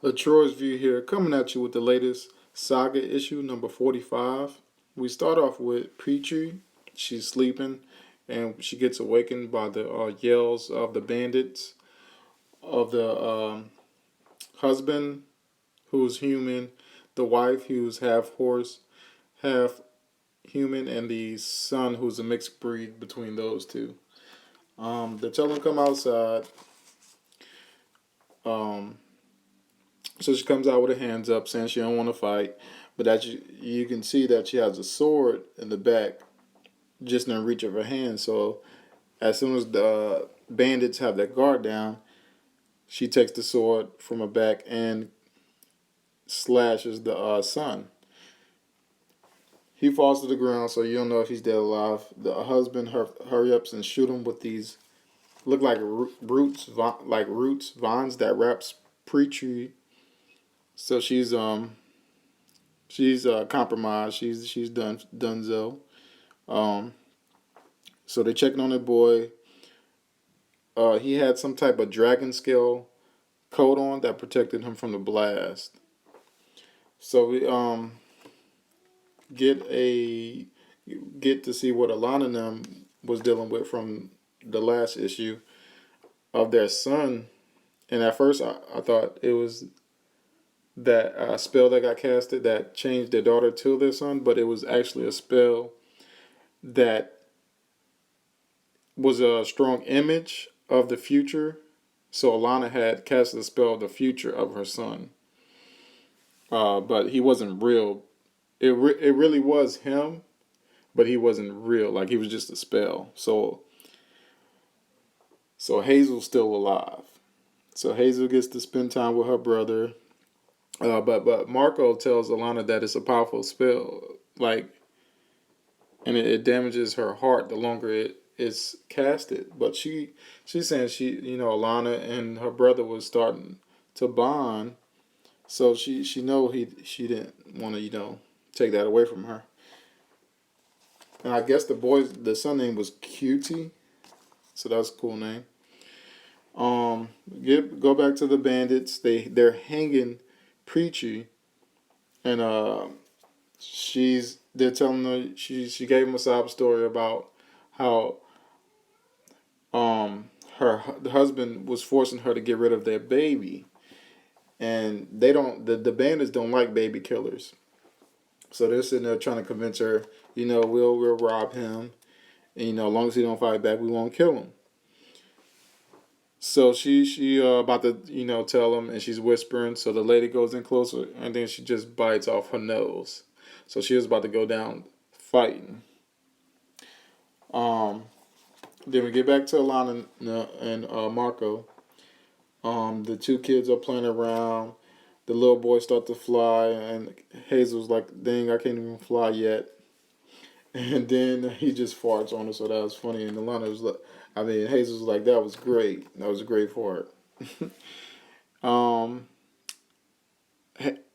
LaTroy's View here, coming at you with the latest Saga issue, number 45. We start off with Petri. She's sleeping, and she gets awakened by the yells of the bandits, of the husband, who's human, the wife, who's half horse, half human, and the son, who's a mixed breed between those two. They tell him to come outside. Um, So she comes out with her hands up, saying she don't want to fight, but that you can see that she has a sword in the back, just in the reach of her hand. So as soon as the bandits have their guard down, she takes the sword from her back and slashes the son. He falls to the ground, so you don't know if he's dead or alive. The husband hurry ups and shoot him with these look like roots, vines that wraps pre-tree. So she's compromised. She's donezo. Um, so they're checking on the boy. He had some type of dragon scale coat on that protected him from the blast. So we get a get to see what Alana and them was dealing with from the last issue of their son. And at first, I thought it was that spell that got casted that changed their daughter to their son, but it was actually a spell that was a strong image of the future. So Alana had cast the spell of the future of her son, but he wasn't real. It really was him, but he wasn't real. Like he was just a spell. So Hazel's still alive. So Hazel gets to spend time with her brother. But Marco tells Alana that it's a powerful spell. Like, and it damages her heart the longer it's casted. But she's saying Alana and her brother was starting to bond, so she know she didn't want to take that away from her. And I guess the son name was Cutie, so that's a cool name. Um, go back to the bandits. They're hanging Preachy, and they're telling her she gave him a sob story about how her the husband was forcing her to get rid of their baby, and they don't the bandits don't like baby killers, so they're sitting there trying to convince her, we'll rob him, and as long as he don't fight back, we won't kill him. So she about to tell him, and she's whispering. So the lady goes in closer, and then she just bites off her nose. So she was about to go down fighting. Um, then we get back to Alana and Marco. The two kids are playing around. The little boy starts to fly, and Hazel's like, "Dang, I can't even fly yet." And then he just farts on her, so that was funny. And Alana was like, Hazel was like, "That was great. That was a great fart." um,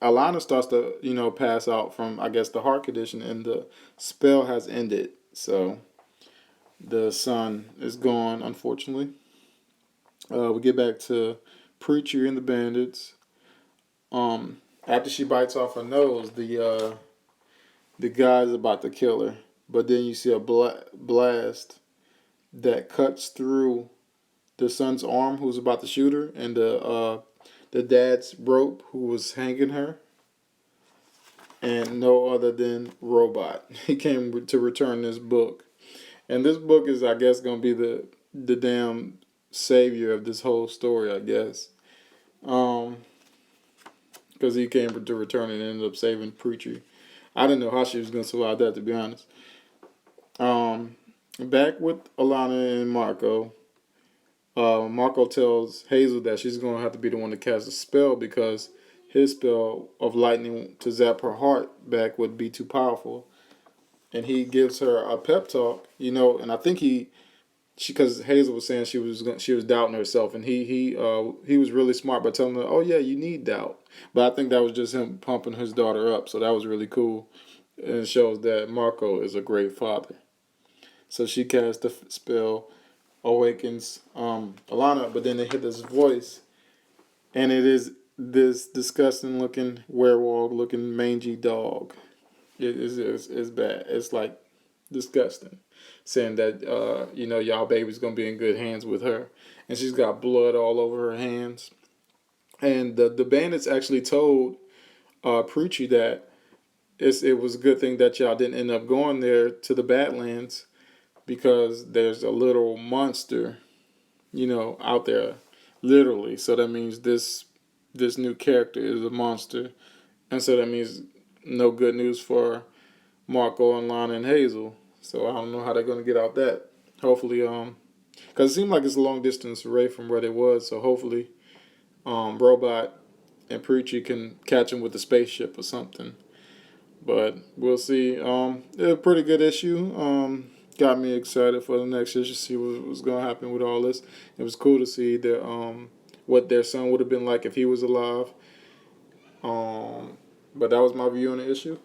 Alana starts to, pass out from, I guess, the heart condition, and the spell has ended. So the son is gone, unfortunately. We get back to Preacher and the bandits. After she bites off her nose, the guy's about to kill her, but then you see a blast that cuts through the son's arm, who's about to shoot her, and the dad's rope, who was hanging her, and no other than Robot. He came to return this book, and this book is, I guess, gonna be the damn savior of this whole story, I guess. Um, because he came to return and ended up saving Preacher. I didn't know how she was gonna survive that, to be honest. Um, Back with Alana and Marco. Marco tells Hazel that she's gonna have to be the one to cast a spell because his spell of lightning to zap her heart back would be too powerful. And he gives her a pep talk, and I think because Hazel was saying she was doubting herself, and he was really smart by telling her, "Oh yeah, you need doubt." But I think that was just him pumping his daughter up, so that was really cool, and it shows that Marco is a great father. So she casts the spell, awakens Alana, but then they hear this voice, and it is this disgusting looking werewolf looking mangy dog. It's bad. It's like disgusting. Saying that y'all baby's gonna be in good hands with her, and she's got blood all over her hands. And the bandits actually told Preachy that it was a good thing that y'all didn't end up going there to the Badlands because there's a little monster, out there, literally. So that means this new character is a monster, and so that means no good news for Marco and Lana and Hazel. So I don't know how they're gonna get out that. Hopefully, because it seemed like it's a long distance away from where they was. So hopefully, Robot and Preachy can catch him with the spaceship or something. But we'll see. A pretty good issue. Got me excited for the next issue. See what was gonna happen with all this. It was cool to see what their son would have been like if he was alive. But that was my view on the issue.